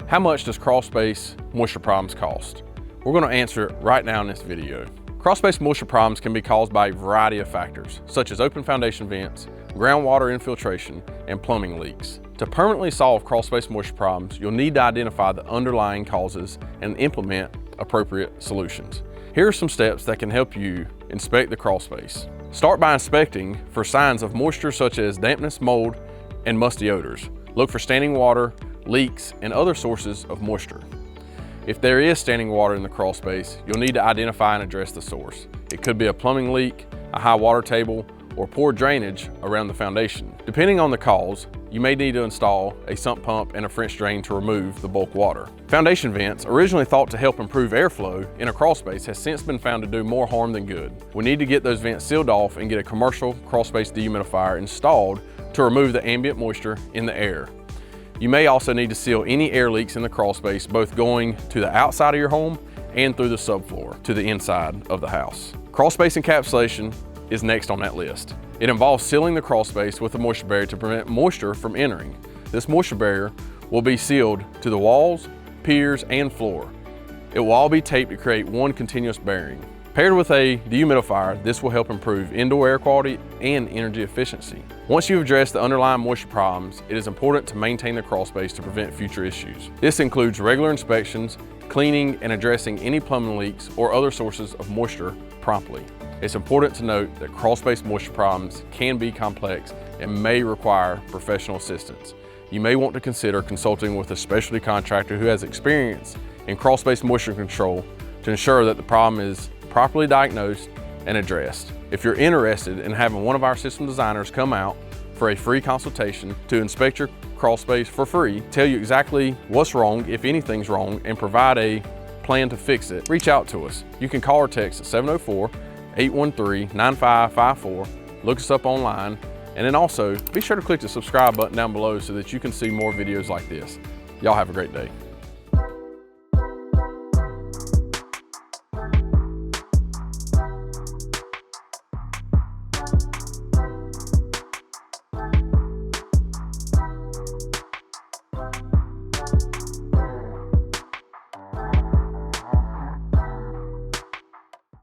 How much does Crawlspace moisture problems cost? We're going to answer it right now in this video. Crawlspace moisture problems can be caused by a variety of factors, such as open foundation vents, groundwater infiltration, and plumbing leaks. To permanently solve Crawlspace moisture problems, you'll need to identify the underlying causes and implement appropriate solutions. Here are some steps that can help you inspect the Crawlspace. Start by inspecting for signs of moisture such as dampness, mold, and musty odors. Look for standing water, leaks, and other sources of moisture. If there is standing water in the Crawlspace, you'll need to identify and address the source. It could be a plumbing leak, a high water table, or poor drainage around the foundation. Depending on the cause, you may need to install a sump pump and a French drain to remove the bulk water. Foundation vents, originally thought to help improve airflow in a Crawlspace, has since been found to do more harm than good. We need to get those vents sealed off and get a commercial Crawlspace dehumidifier installed to remove the ambient moisture in the air. You may also need to seal any air leaks in the Crawlspace, both going to the outside of your home and through the subfloor to the inside of the house. Crawlspace encapsulation is next on that list. It involves sealing the Crawlspace with a moisture barrier to prevent moisture from entering. This moisture barrier will be sealed to the walls, piers, and floor. It will all be taped to create one continuous bearing. Paired with a dehumidifier, this will help improve indoor air quality and energy efficiency. Once you've addressed the underlying moisture problems, it is important to maintain the Crawlspace to prevent future issues. This includes regular inspections, cleaning, and addressing any plumbing leaks or other sources of moisture promptly. It's important to note that Crawlspace moisture problems can be complex and may require professional assistance. You may want to consider consulting with a specialty contractor who has experience in Crawlspace moisture control to ensure that the problem is properly diagnosed and addressed. If you're interested in having one of our system designers come out for a free consultation to inspect your Crawlspace for free, tell you exactly what's wrong, if anything's wrong, and provide a plan to fix it, reach out to us. You can call or text at 704-813-9554, look us up online, and then also be sure to click the subscribe button down below so that you can see more videos like this. Y'all have a great day.